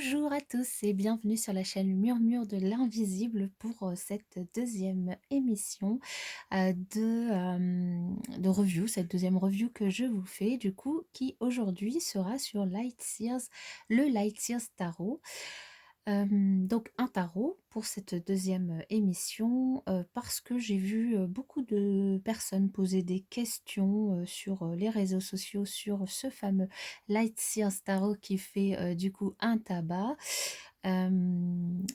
Bonjour à tous et bienvenue sur la chaîne Murmure de l'Invisible pour cette deuxième émission de review, cette deuxième review que je vous fais du coup, qui aujourd'hui sera sur Lightseers, le Lightseers Tarot. Donc un tarot pour cette deuxième émission parce que j'ai vu beaucoup de personnes poser des questions sur les réseaux sociaux sur ce fameux Lightseers Tarot qui fait du coup un tabac.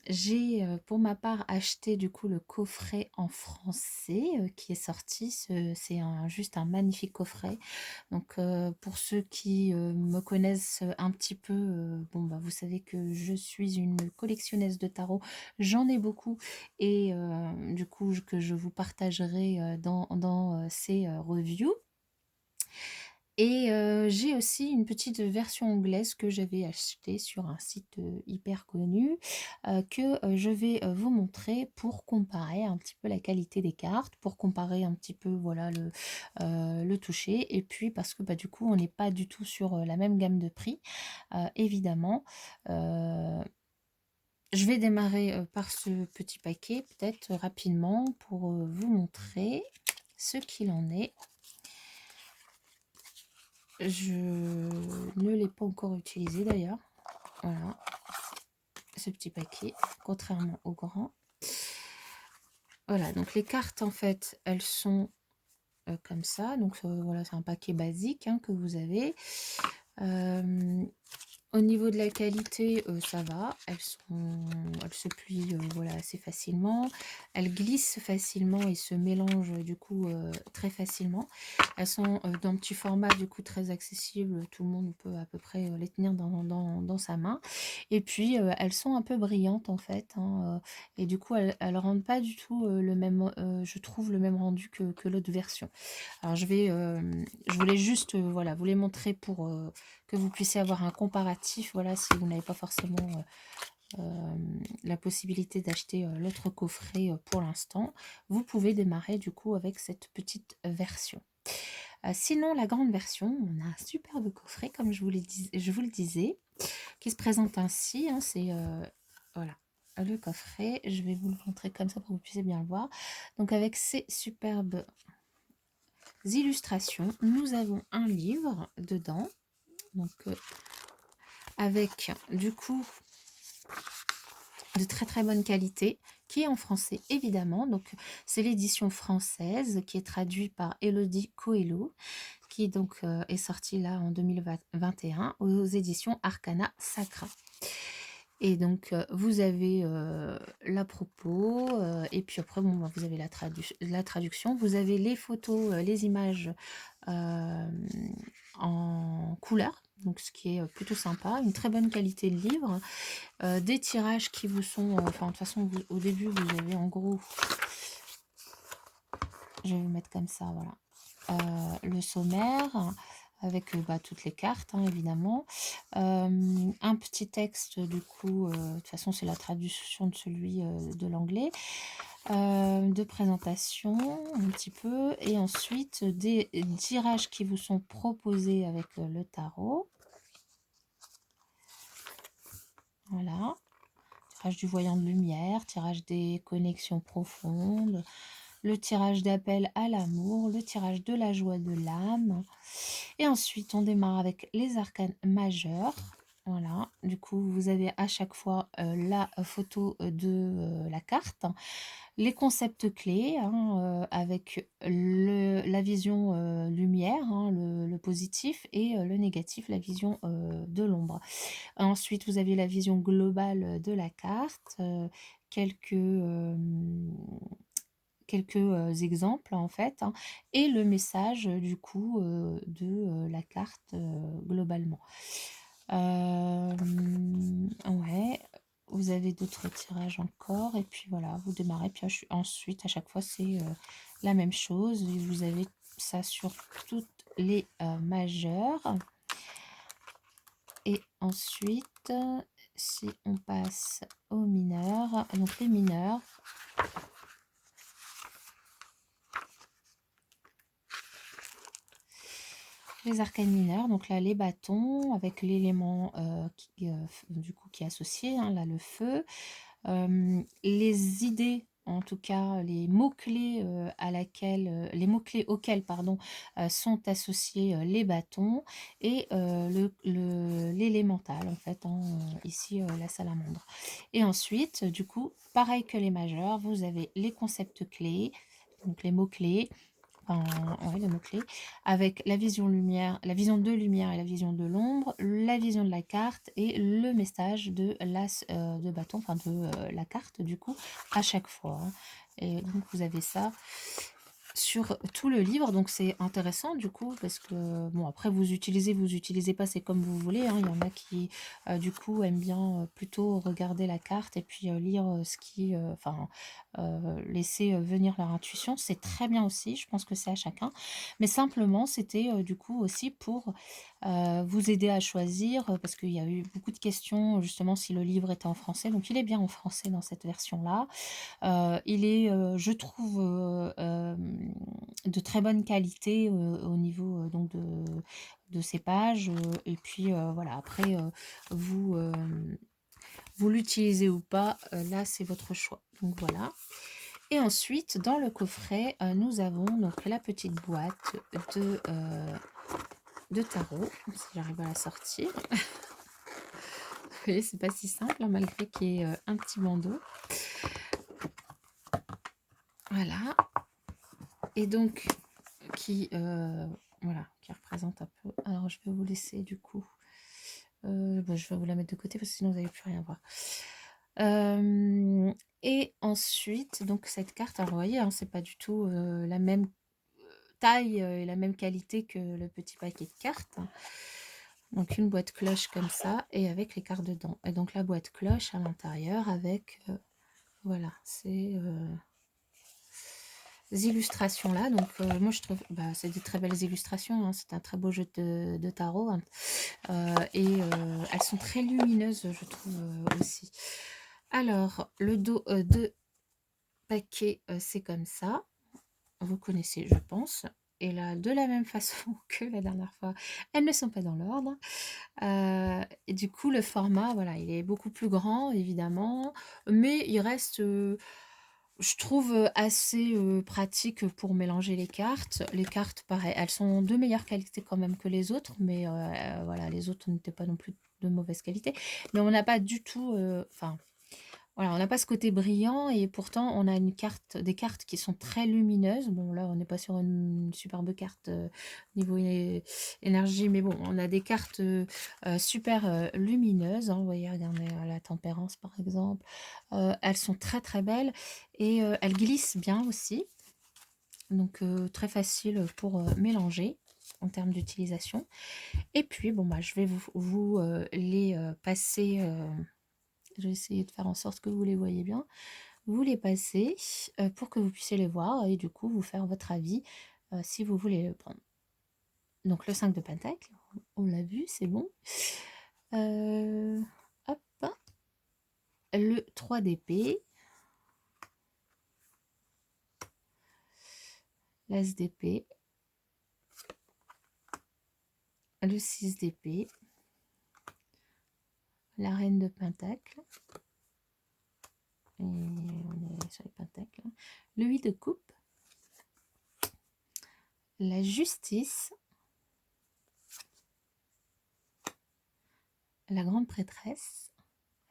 J'ai pour ma part acheté du coup le coffret en français qui est sorti. C'est juste un magnifique coffret. Donc pour ceux qui me connaissent un petit peu, bon bah vous savez que je suis une collectionneuse de tarot, j'en ai beaucoup et du coup que je vous partagerai dans ces reviews. Et j'ai aussi une petite version anglaise que j'avais achetée sur un site hyper connu que je vais vous montrer pour comparer un petit peu la qualité des cartes, pour comparer un petit peu voilà le toucher, et puis parce que bah, du coup on n'est pas du tout sur la même gamme de prix évidemment. Je vais démarrer par ce petit paquet peut-être rapidement pour vous montrer ce qu'il en est. Je ne l'ai pas encore utilisé d'ailleurs. Voilà, ce petit paquet, contrairement au grand. Voilà, donc les cartes en fait, elles sont comme ça. Donc voilà, c'est un paquet basique hein, que vous avez. Au niveau de la qualité, ça va. Elles se plient voilà, assez facilement. Elles glissent facilement et se mélangent du coup très facilement. Elles sont d'un petit format du coup très accessible. Tout le monde peut à peu près les tenir dans sa main. Et puis elles sont un peu brillantes en fait. Hein, et du coup, elles rendent pas du tout le même, je trouve, le même rendu que l'autre version. Alors je voulais juste voilà, vous les montrer pour que vous puissiez avoir un comparatif, voilà, si vous n'avez pas forcément la possibilité d'acheter l'autre coffret pour l'instant. Vous pouvez démarrer du coup avec cette petite version. Sinon, la grande version, on a un superbe coffret, comme je vous le disais, qui se présente ainsi. Hein, c'est voilà, le coffret. Je vais vous le montrer comme ça pour que vous puissiez bien le voir. Donc avec ces superbes illustrations, nous avons un livre dedans. Donc avec du coup de très très bonne qualité, qui est en français évidemment. Donc c'est l'édition française qui est traduite par Elodie Coelho, qui donc est sortie là en 2021 aux éditions Arcana Sacra. Et donc vous avez la propos et puis après bon, bah, vous avez la traduction, vous avez les photos, les images en couleur, donc ce qui est plutôt sympa, une très bonne qualité de livre, des tirages qui vous sont, enfin de toute façon au début vous avez en gros, je vais vous mettre comme ça, voilà, le sommaire avec bah, toutes les cartes hein, évidemment, un petit texte du coup, de toute façon c'est la traduction de celui de l'anglais, de présentation un petit peu, et ensuite des tirages qui vous sont proposés avec le tarot. Voilà, tirage du voyant de lumière, tirage des connexions profondes, le tirage d'appel à l'amour, le tirage de la joie de l'âme. Et ensuite, on démarre avec les arcanes majeurs. Voilà, du coup, vous avez à chaque fois la photo de la carte, les concepts clés hein, avec la vision lumière, hein, le positif, et le négatif, la vision de l'ombre. Ensuite, vous avez la vision globale de la carte, quelques exemples en fait, hein, et le message du coup de la carte globalement. Ouais, vous avez d'autres tirages encore, et puis voilà, vous démarrez, puis ensuite à chaque fois c'est la même chose, et vous avez ça sur toutes les majeures. Et ensuite, si on passe aux mineurs, donc les mineurs, les arcanes mineures, donc là les bâtons avec l'élément du coup qui est associé, hein, là le feu. Les idées, en tout cas les mots-clés les mots-clés auxquels pardon, sont associés les bâtons et l'élémental en fait, hein, ici la salamandre. Et ensuite, du coup, pareil que les majeurs, vous avez les concepts clés, donc les mots-clés, enfin, ouais, les mots-clés, avec la vision lumière, la vision de lumière et la vision de l'ombre, la vision de la carte et le message de l'as de bâton, enfin de la carte du coup, à chaque fois, hein. Et donc vous avez ça sur tout le livre, donc c'est intéressant du coup, parce que bon, après vous utilisez pas, c'est comme vous voulez, hein. Il y en a qui du coup aiment bien plutôt regarder la carte et puis lire enfin laisser venir leur intuition, c'est très bien aussi, je pense que c'est à chacun, mais simplement c'était du coup aussi pour vous aider à choisir, parce qu'il y a eu beaucoup de questions justement si le livre était en français, donc il est bien en français dans cette version là. Il est, je trouve, de très bonne qualité, au niveau, donc de ses pages, et puis, voilà après, vous, vous l'utilisez ou pas, là c'est votre choix, donc voilà. Et ensuite dans le coffret, nous avons donc la petite boîte de tarot, si j'arrive à la sortir. Vous voyez, c'est pas si simple, hein, malgré qu'il y ait, un petit bandeau. Voilà. Et donc voilà, qui représente un peu. Alors je vais vous laisser du coup. Je vais vous la mettre de côté parce que sinon vous n'allez plus rien voir. Et ensuite, donc cette carte, alors vous voyez, hein, c'est pas du tout la même taille et la même qualité que le petit paquet de cartes. Donc une boîte cloche comme ça et avec les cartes dedans. Et donc la boîte cloche à l'intérieur avec voilà, c'est illustrations là, donc moi je trouve c'est des très belles illustrations, hein. C'est un très beau jeu de tarot, hein. Et elles sont très lumineuses je trouve aussi. Alors le dos de paquet c'est comme ça, vous connaissez je pense, et là de la même façon que la dernière fois, elles ne sont pas dans l'ordre. Et du coup le format voilà, il est beaucoup plus grand évidemment, mais il reste je trouve, assez, pratique pour mélanger les cartes. Les cartes, pareil, elles sont de meilleure qualité quand même que les autres, mais voilà, les autres n'étaient pas non plus de mauvaise qualité. Mais on n'a pas du tout, enfin, voilà, on n'a pas ce côté brillant et pourtant on a des cartes qui sont très lumineuses. Bon là, on n'est pas sur une superbe carte, niveau énergie, mais bon, on a des cartes, super, lumineuses, hein. Vous voyez, regardez, la tempérance par exemple. Elles sont très, très belles et elles glissent bien aussi. Donc très facile pour, mélanger en termes d'utilisation. Et puis bon, je vais vous les, passer, je vais essayer de faire en sorte que vous les voyez bien. Vous les passez pour que vous puissiez les voir et du coup vous faire votre avis si vous voulez le prendre. Donc le 5 de pentacle, on l'a vu, c'est bon. Hop, le 3 d'épée, l'as d'épée, le 6 d'épée, la reine de pentacle, et on est sur les pentacles, hein. Le 8 de coupe, la justice, la grande prêtresse.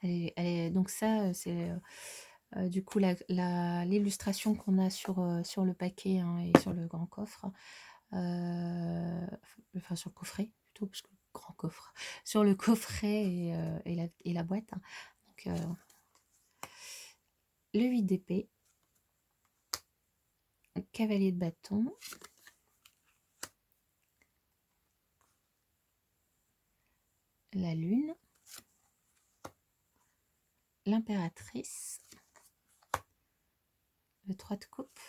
Donc ça, c'est du coup l'illustration qu'on a sur le paquet, hein, et sur le grand coffre. Enfin sur le coffret plutôt, parce que grand coffre. Sur le coffret et la boîte, hein. Donc le 8 d'épée, cavalier de bâton, la lune, l'impératrice, le 3 de coupe,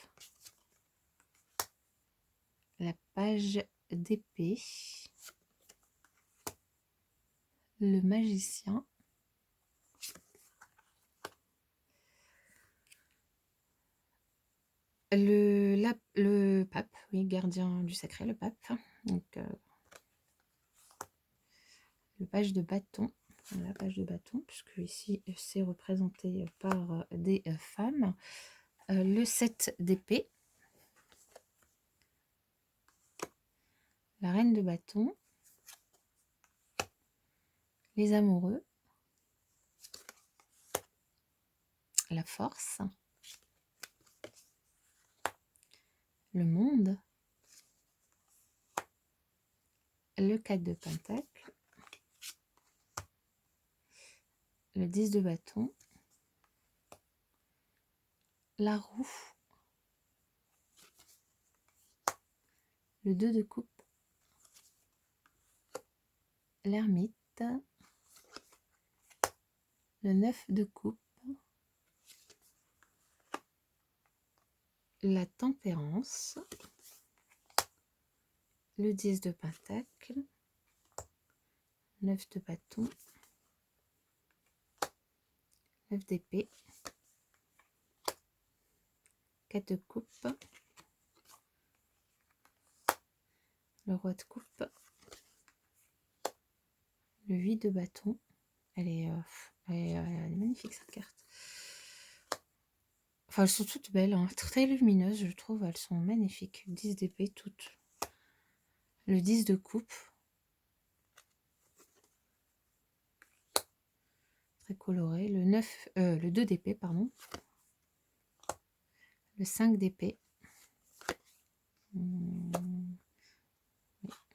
la page d'épée, le magicien, le pape, oui, gardien du sacré, le pape. Donc le page de bâton, la page de bâton, puisque ici c'est représenté par des femmes, le 7 d'épée, la reine de bâton, les amoureux, la force, le monde, le 4 de pentacle, le 10 de bâton, la roue, le 2 de coupe, l'ermite, le 9 de coupe, la tempérance, le 10 de pentacle, 9 de bâton, 9 d'épée, 4 de coupe, le roi de coupe, le 8 de bâton. Elle est magnifique cette carte. Enfin, elles sont toutes belles, hein, très lumineuses, je trouve. Elles sont magnifiques. 10 d'épée, toutes. Le 10 de coupe. Très coloré. Le 2 d'épée, pardon. Le 5 d'épée. Oui,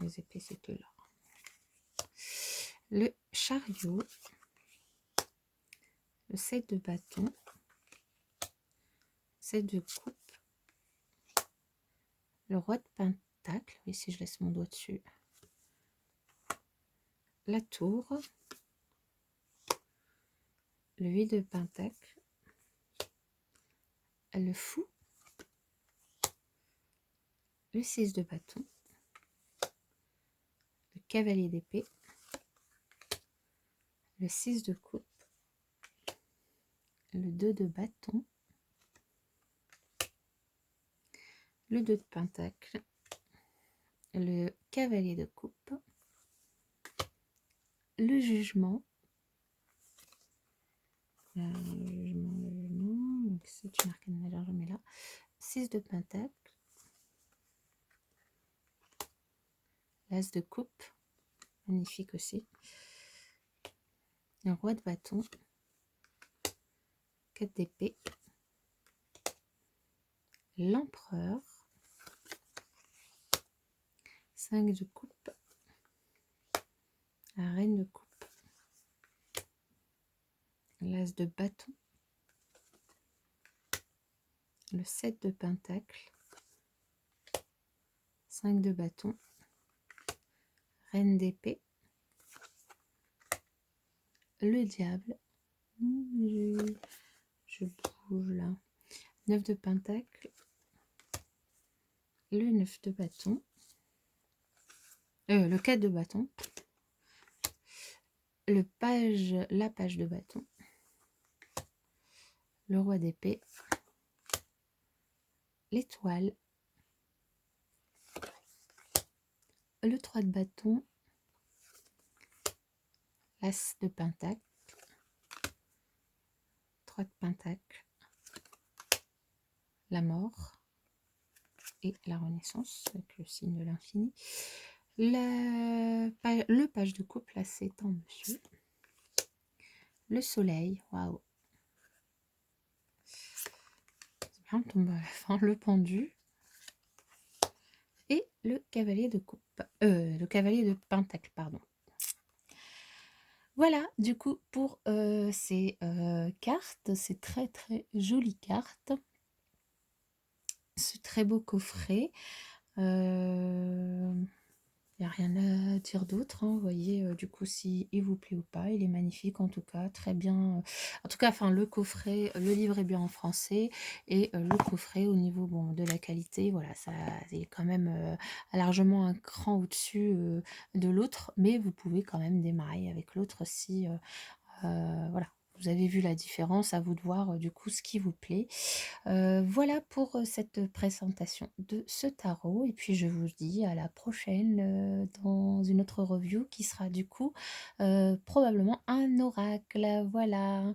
les épées, c'est que là. Le chariot. Le 7 de bâton. 7 de coupe. Le roi de pentacle. Oui, si je laisse mon doigt dessus. La tour. Le 8 de pentacle. Le fou. Le 6 de bâton. Le cavalier d'épée. Le 6 de coupe. Le 2 de bâton. Le 2 de pentacle. Le cavalier de coupe. Le jugement. Donc c'est une arcane majeure, je mets là. 6 de pentacle. L'as de coupe. Magnifique aussi. Le roi de bâton. 4 d'épée. L'empereur. 5 de coupe. La reine de coupe. L'as de bâton. Le 7 de pentacle. 5 de bâton. Reine d'épée. Le diable. Je bouge là. 9 de pentacle. Le 9 de bâton. Le 4 de bâton. La page de bâton. Le roi d'épée. L'étoile. Le 3 de bâton. L'as de pentacle. 3 de pentacle. La mort. Et la renaissance, avec le signe de l'infini. Le page de coupe, là c'est en dessus. Le soleil, waouh. C'est bien, on tombe à la fin. Le pendu. Et le cavalier de coupe. Le cavalier de pentacle, pardon. Voilà, du coup, pour ces cartes, ces très très jolies cartes. Ce très beau coffret. Il n'y a rien à dire d'autre, hein. Vous voyez, du coup, si il vous plaît ou pas. Il est magnifique, en tout cas, très bien. En tout cas, enfin, le coffret, le livre est bien en français. Et le coffret, au niveau de la qualité, voilà, ça est quand même largement un cran au-dessus de l'autre. Mais vous pouvez quand même démarrer avec l'autre si... voilà. vous avez vu la différence, à vous de voir, du coup ce qui vous plaît. Voilà pour, cette présentation de ce tarot et puis je vous dis à la prochaine, dans une autre review qui sera du coup, probablement un oracle. Voilà.